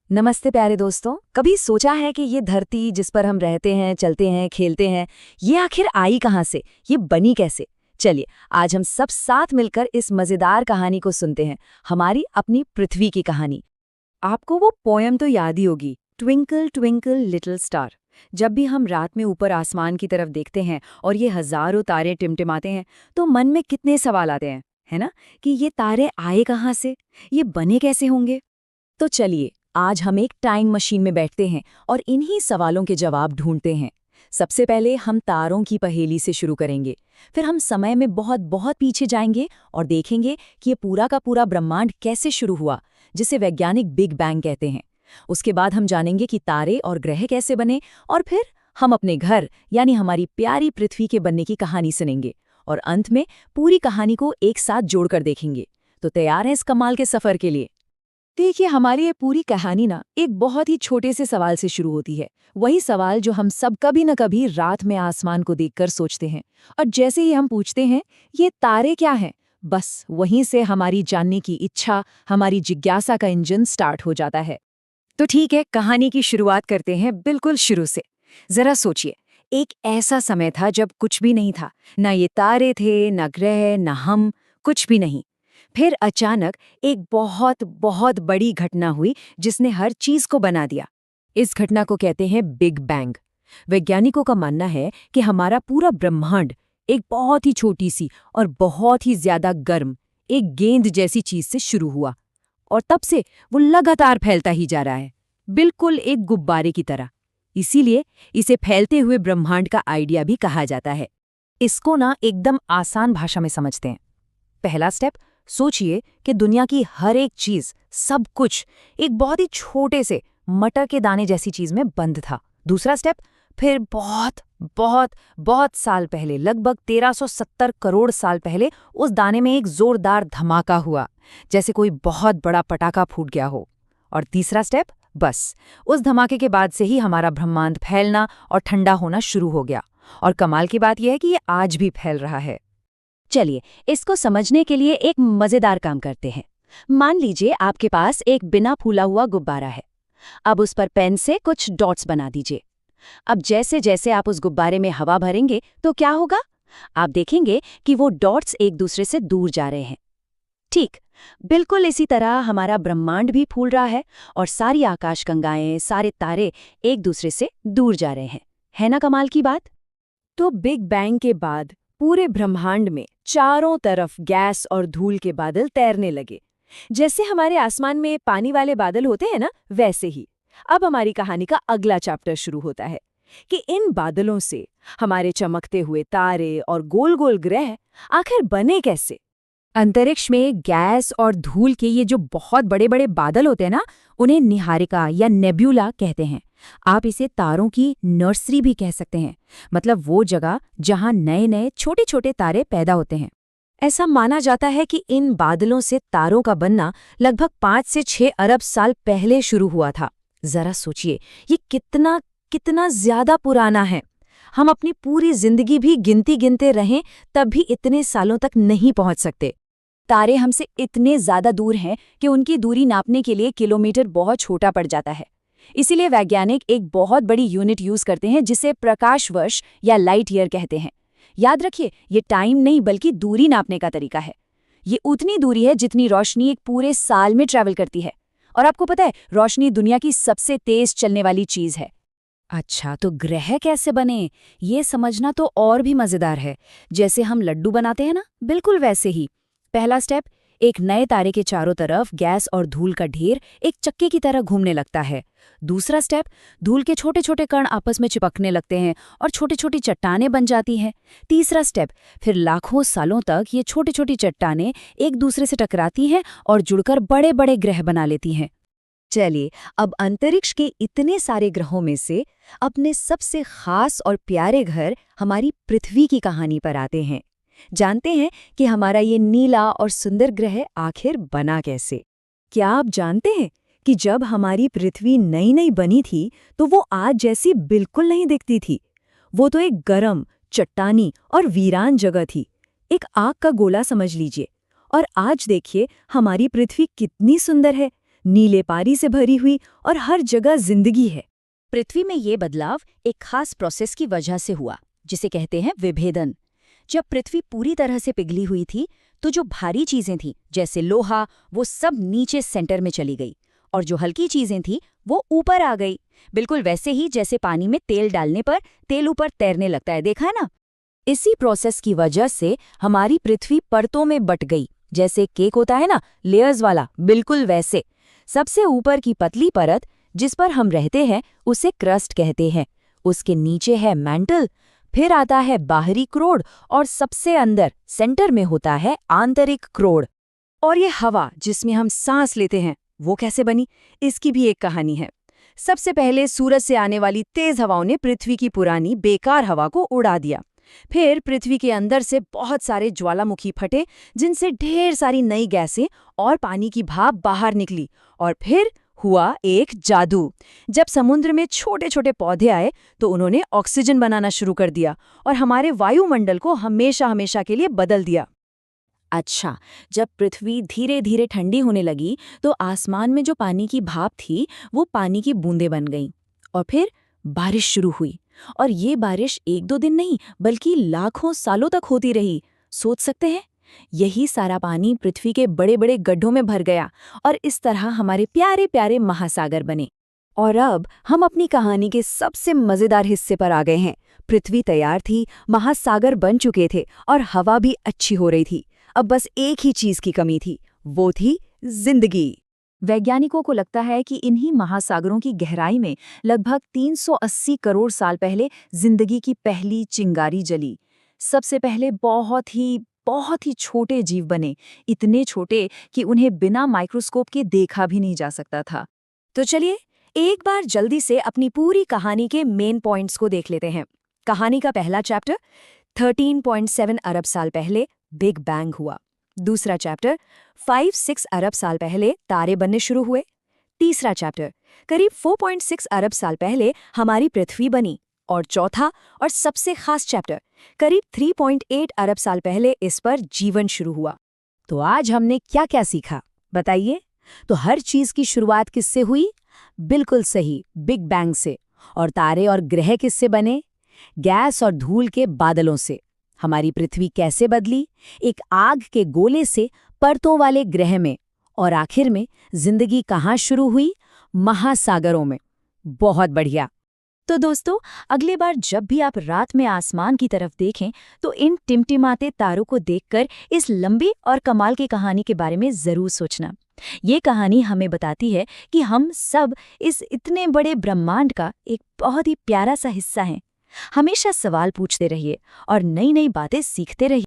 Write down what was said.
नमस्ते प्यारे दोस्तों। कभी सोचा है कि ये धरती जिस पर हम रहते हैं, चलते हैं, खेलते हैं, ये आखिर आई कहाँ से, ये बनी कैसे? चलिए आज हम सब साथ मिलकर इस मजेदार कहानी को सुनते हैं, हमारी अपनी पृथ्वी की कहानी। आपको वो पोयम तो याद ही होगी, ट्विंकल ट्विंकल लिटिल स्टार। जब भी हम रात में ऊपर आसमान की तरफ देखते हैं और ये हजारों तारे टिमटिमाते हैं तो मन में कितने सवाल आते हैं, है ना? कि ये तारे आए कहाँ से, ये बने कैसे होंगे? तो चलिए आज हम एक टाइम मशीन में बैठते हैं और इन्हीं सवालों के जवाब ढूंढते हैं। सबसे पहले हम तारों की पहेली से शुरू करेंगे, फिर हम समय में बहुत बहुत पीछे जाएंगे और देखेंगे कि ये पूरा का पूरा ब्रह्मांड कैसे शुरू हुआ, जिसे वैज्ञानिक बिग बैंग कहते हैं। उसके बाद हम जानेंगे कि तारे और ग्रह कैसे बने, और फिर हम अपने घर यानी हमारी प्यारी पृथ्वी के बनने की कहानी सुनेंगे और अंत में पूरी कहानी को एक साथ जोड़कर देखेंगे। तो तैयार हैं इस कमाल के सफर के लिए? देखिए, हमारी ये पूरी कहानी ना एक बहुत ही छोटे से सवाल से शुरू होती है। वही सवाल जो हम सब कभी न कभी रात में आसमान को देखकर सोचते हैं, और जैसे ही हम पूछते हैं ये तारे क्या हैं, बस वहीं से हमारी जानने की इच्छा, हमारी जिज्ञासा का इंजन स्टार्ट हो जाता है। तो ठीक है, कहानी की शुरुआत करते हैं बिल्कुल शुरू से। जरा सोचिए, एक ऐसा समय था जब कुछ भी नहीं था, ना ये तारे थे, ना ग्रह, ना हम, कुछ भी नहीं। फिर अचानक एक बहुत बहुत बड़ी घटना हुई जिसने हर चीज को बना दिया। इस घटना को कहते हैं बिग बैंग। वैज्ञानिकों का मानना है कि हमारा पूरा ब्रह्मांड एक बहुत ही छोटी सी और बहुत ही ज्यादा गर्म एक गेंद जैसी चीज से शुरू हुआ, और तब से वो लगातार फैलता ही जा रहा है, बिल्कुल एक गुब्बारे की तरह। इसीलिए इसे फैलते हुए ब्रह्मांड का आइडिया भी कहा जाता है। इसको ना एकदम आसान भाषा में समझते हैं। पहला स्टेप, सोचिए कि दुनिया की हर एक चीज, सब कुछ एक बहुत ही छोटे से मटर के दाने जैसी चीज में बंद था। दूसरा स्टेप, फिर बहुत बहुत बहुत साल पहले, लगभग 1370 करोड़ साल पहले, उस दाने में एक जोरदार धमाका हुआ, जैसे कोई बहुत बड़ा पटाखा फूट गया हो। और तीसरा स्टेप, बस उस धमाके के बाद से ही हमारा ब्रह्मांड फैलना और ठंडा होना शुरू हो गया। और कमाल की बात यह है कि ये आज भी फैल रहा है। चलिए इसको समझने के लिए एक मजेदार काम करते हैं। मान लीजिए आपके पास एक बिना फूला हुआ गुब्बारा है। अब उस पर पेन से कुछ डॉट्स बना दीजिए। अब जैसे जैसे आप उस गुब्बारे में हवा भरेंगे तो क्या होगा? आप देखेंगे कि वो डॉट्स एक दूसरे से दूर जा रहे हैं। ठीक, बिल्कुल इसी तरह हमारा ब्रह्मांड भी फूल रहा है और सारी आकाशगंगाएं, सारे तारे एक दूसरे से दूर जा रहे हैं। है ना कमाल की बात? तो बिग बैंग के बाद पूरे ब्रह्मांड में चारों तरफ गैस और धूल के बादल तैरने लगे। जैसे हमारे आसमान में पानी वाले बादल होते हैं ना, वैसे ही। अब हमारी कहानी का अगला चैप्टर शुरू होता है कि इन बादलों से हमारे चमकते हुए तारे और गोल गोल ग्रह आखिर बने कैसे। अंतरिक्ष में गैस और धूल के ये जो बहुत बड़े बड़े बादल होते हैं ना, उन्हें निहारिका या नेब्यूला कहते हैं। आप इसे तारों की नर्सरी भी कह सकते हैं, मतलब वो जगह जहां नए नए छोटे छोटे तारे पैदा होते हैं। ऐसा माना जाता है कि इन बादलों से तारों का बनना लगभग 5 से 6 अरब साल पहले शुरू हुआ था। जरा सोचिए, ये कितना कितना ज्यादा पुराना है। हम अपनी पूरी जिंदगी भी गिनती गिनते रहें तब भी इतने सालों तक नहीं पहुंच सकते। तारे हमसे इतने ज्यादा दूर हैं कि उनकी दूरी नापने के लिए किलोमीटर बहुत छोटा पड़ जाता है। इसीलिए वैज्ञानिक एक बहुत बड़ी यूनिट यूज करते हैं जिसे प्रकाश वर्ष या लाइट ईयर कहते हैं। याद रखिए, ये टाइम नहीं बल्कि दूरी नापने का तरीका है। ये उतनी दूरी है जितनी रोशनी एक पूरे साल में ट्रैवल करती है। और आपको पता है, रोशनी दुनिया की सबसे तेज चलने वाली चीज है। अच्छा, तो ग्रह कैसे बने, ये समझना तो और भी मजेदार है। जैसे हम लड्डू बनाते हैं ना, बिल्कुल वैसे ही। पहला स्टेप, एक नए तारे के चारों तरफ गैस और धूल का ढेर एक चक्के की तरह घूमने लगता है। दूसरा स्टेप, धूल के छोटे छोटे कण आपस में चिपकने लगते हैं और छोटी छोटी चट्टानें बन जाती हैं। तीसरा स्टेप, फिर लाखों सालों तक ये छोटी छोटी चट्टानें एक दूसरे से टकराती हैं और जुड़कर बड़े बड़े ग्रह बना लेती हैं। चलिए अब अंतरिक्ष के इतने सारे ग्रहों में से अपने सबसे खास और प्यारे घर हमारी पृथ्वी की कहानी पर आते हैं। जानते हैं कि हमारा ये नीला और सुंदर ग्रह आखिर बना कैसे। क्या आप जानते हैं कि जब हमारी पृथ्वी नई नई बनी थी तो वो आज जैसी बिल्कुल नहीं दिखती थी। वो तो एक गरम, चट्टानी और वीरान जगह थी, एक आग का गोला समझ लीजिए। और आज देखिए हमारी पृथ्वी कितनी सुंदर है, नीले पानी से भरी हुई और हर जगह जिंदगी है। पृथ्वी में ये बदलाव एक खास प्रोसेस की वजह से हुआ, जिसे कहते हैं विभेदन। जब पृथ्वी पूरी तरह से पिघली हुई थी, तो जो भारी चीजें थीं, जैसे लोहा, वो सब नीचे सेंटर में चली गई, और जो हल्की चीजें थीं, वो ऊपर आ गई। बिल्कुल वैसे ही जैसे पानी में तेल डालने पर तेल ऊपर तैरने लगता है, देखा है ना? इसी प्रोसेस की वजह से हमारी पृथ्वी परतों में बट गई, जैसे केक होता है ना, लेयर्स वाला, बिल्कुल वैसे। सबसे ऊपर की पतली परत जिस पर हम रहते हैं उसे क्रस्ट कहते हैं। उसके नीचे है मैंटल, फिर आता है बाहरी क्रोड और सबसे अंदर सेंटर में होता है आंतरिक क्रोड। और ये हवा जिसमें हम सांस लेते हैं, वो कैसे बनी? इसकी भी एक कहानी है। सबसे पहले सूरज से आने वाली तेज हवाओं ने पृथ्वी की पुरानी बेकार हवा को उड़ा दिया। फिर पृथ्वी के अंदर से बहुत सारे ज्वालामुखी फटे, जिनसे ढेर सारी नई गैसें और पानी की भाप बाहर निकली। और फिर हुआ एक जादू। जब समुद्र में छोटे छोटे पौधे आए तो उन्होंने ऑक्सीजन बनाना शुरू कर दिया और हमारे वायुमंडल को हमेशा हमेशा के लिए बदल दिया। अच्छा, जब पृथ्वी धीरे धीरे ठंडी होने लगी तो आसमान में जो पानी की भाप थी वो पानी की बूंदें बन गईं। और फिर बारिश शुरू हुई, और ये बारिश एक दो दिन नहीं बल्कि लाखों सालों तक होती रही। सोच सकते हैं, यही सारा पानी पृथ्वी के बड़े बड़े गड्ढों में भर गया और इस तरह हमारे प्यारे प्यारे महासागर बने। और अब हम अपनी कहानी के सबसे मजेदार हिस्से पर आ गए हैं। पृथ्वी तैयार थी, महासागर बन चुके थे और हवा भी अच्छी हो रही थी। अब बस एक ही चीज की कमी थी, वो थी जिंदगी। वैज्ञानिकों को लगता है कि इन्हीं महासागरों की गहराई में लगभग 380 करोड़ साल पहले जिंदगी की पहली चिंगारी जली। सबसे पहले बहुत ही छोटे जीव बने, इतने छोटे कि उन्हें बिना माइक्रोस्कोप के देखा भी नहीं जा सकता था। तो चलिए एक बार जल्दी से अपनी पूरी कहानी के मेन पॉइंट्स को देख लेते हैं। कहानी का पहला चैप्टर, 13.7 अरब साल पहले बिग बैंग हुआ। दूसरा चैप्टर, 5-6 अरब साल पहले तारे बनने शुरू हुए। तीसरा चैप्टर, करीब 4.6 अरब साल पहले हमारी पृथ्वी बनी। और चौथा और सबसे खास चैप्टर, करीब 3.8 अरब साल पहले इस पर जीवन शुरू हुआ। तो आज हमने क्या क्या सीखा, बताइए? तो हर चीज की शुरुआत किससे हुई? बिल्कुल सही, बिग बैंग से। और तारे और ग्रह किससे बने? गैस और धूल के बादलों से। हमारी पृथ्वी कैसे बदली? एक आग के गोले से परतों वाले ग्रह में। और आखिर में जिंदगी कहाँ शुरू हुई? महासागरों में। बहुत बढ़िया। तो दोस्तों, अगली बार जब भी आप रात में आसमान की तरफ देखें तो इन टिमटिमाते तारों को देखकर इस लंबी और कमाल की कहानी के बारे में जरूर सोचना। ये कहानी हमें बताती है कि हम सब इस इतने बड़े ब्रह्मांड का एक बहुत ही प्यारा सा हिस्सा हैं। हमेशा सवाल पूछते रहिए और नई नई बातें सीखते रहिए।